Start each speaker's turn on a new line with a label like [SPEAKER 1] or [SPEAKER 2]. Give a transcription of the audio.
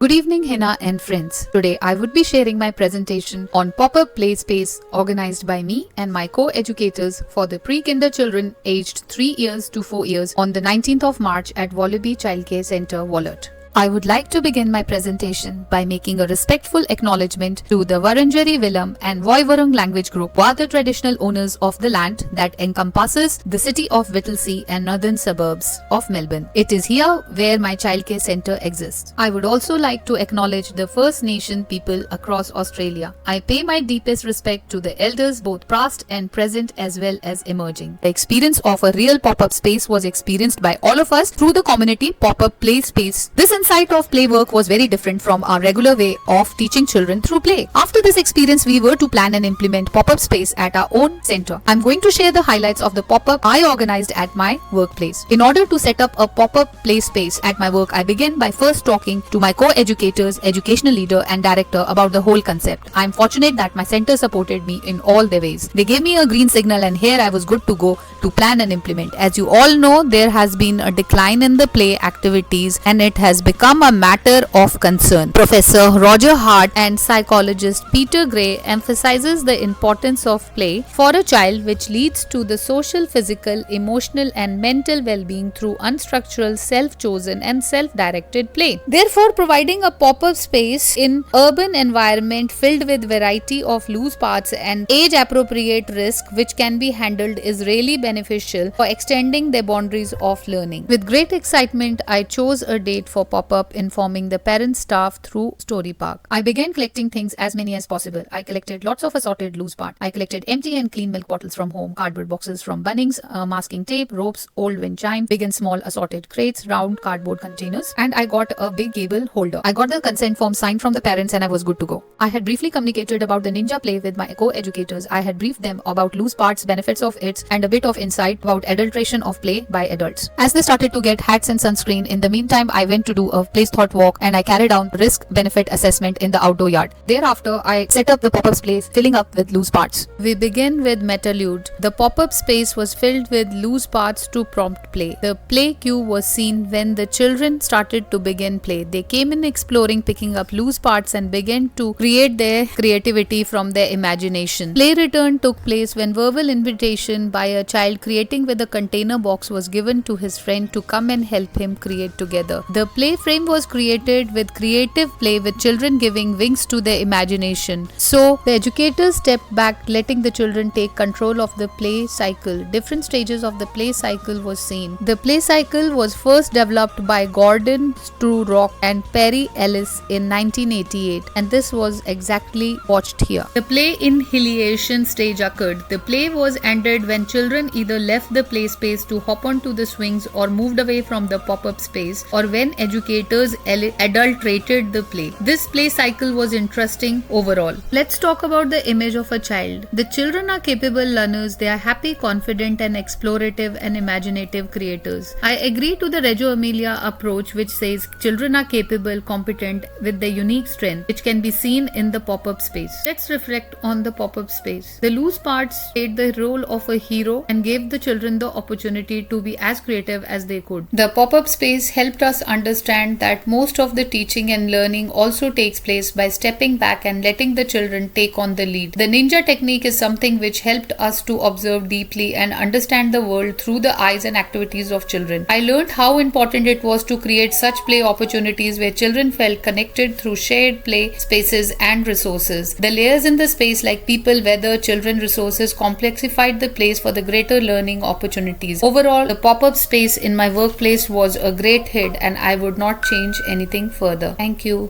[SPEAKER 1] Good evening, Hina and friends. Today I would be sharing my presentation on pop-up play space organized by me and my co-educators for the pre-kinder children aged 3 years to 4 years on the 19th of March at Wallaby Childcare Center, Wollert. I would like to begin my presentation by making a respectful acknowledgement to the Wurundjeri Willam and Woiwurrung language group, who are the traditional owners of the land that encompasses the city of Whittlesea and northern suburbs of Melbourne. It is here where my childcare centre exists. I would also like to acknowledge the First Nation people across Australia. I pay my deepest respect to the elders, both past and present as well as emerging. The experience of a real pop-up space was experienced by all of us through the community pop-up play space. This insight of play work was very different from our regular way of teaching children through play. After this experience, we were to plan and implement pop-up space at our own center. I'm going to share the highlights of the pop-up I organized at my workplace. In order to set up a pop-up play space at my work, I began by first talking to my co-educators, educational leader and director about the whole concept. I'm fortunate that my center supported me in all their ways. They gave me a green signal and here I was good to go to plan and implement. As you all know, there has been a decline in the play activities and it has become a matter of concern. Professor Roger Hart and psychologist Peter Gray emphasizes the importance of play for a child, which leads to the social, physical, emotional and mental well-being through unstructured, self-chosen and self-directed play. Therefore, providing a pop-up space in urban environment filled with variety of loose parts and age-appropriate risk which can be handled is really beneficial for extending the boundaries of learning. With great excitement, I chose a date for pop-up, informing the parent staff through Story Park. I began collecting things as many as possible. I collected lots of assorted loose parts. I collected empty and clean milk bottles from home, cardboard boxes from Bunnings, masking tape, ropes, old wind chime, big and small assorted crates, round cardboard containers, and I got a big cable holder. I got the consent form signed from the parents and I was good to go. I had briefly communicated about the ninja play with my co-educators. I had briefed them about loose parts, benefits of it, and a bit of insight about adulteration of play by adults. As they started to get hats and sunscreen, in the meantime I went to do a place thought walk and I carried out risk-benefit assessment in the outdoor yard. Thereafter, I set up the pop-up space, filling up with loose parts. We begin with Metalude. The pop-up space was filled with loose parts to prompt play. The play cue was seen when the children started to begin play. They came in exploring, picking up loose parts and began to create their creativity from their imagination. Play return took place when verbal invitation by a child creating with a container box was given to his friend to come and help him create together. The play frame was created with creative play, with children giving wings to their imagination. So the educators stepped back, letting the children take control of the play cycle. Different stages of the play cycle was seen. The play cycle was first developed by Gordon Strurock and Perry Ellis in 1988, and this was exactly watched here. The play inhalation stage occurred. The play was ended when children either left the play space to hop onto the swings or moved away from the pop-up space, or when educators adulterated the play. This play cycle was interesting overall. Let's talk about the image of a child. The children are capable learners. They are happy, confident and explorative and imaginative creators. I agree to the Reggio Emilia approach, which says children are capable, competent with their unique strength, which can be seen in the pop-up space. Let's reflect on the pop-up space. The loose parts played the role of a hero and gave the children the opportunity to be as creative as they could. The pop-up space helped us understand that most of the teaching and learning also takes place by stepping back and letting the children take on the lead. The ninja technique is something which helped us to observe deeply and understand the world through the eyes and activities of children. I learned how important it was to create such play opportunities where children felt connected through shared play spaces and resources. The layers in the space, like people, weather, children, resources, complexified the place for the greater learning opportunities. Overall, the pop-up space in my workplace was a great hit and I would not change anything further. Thank you.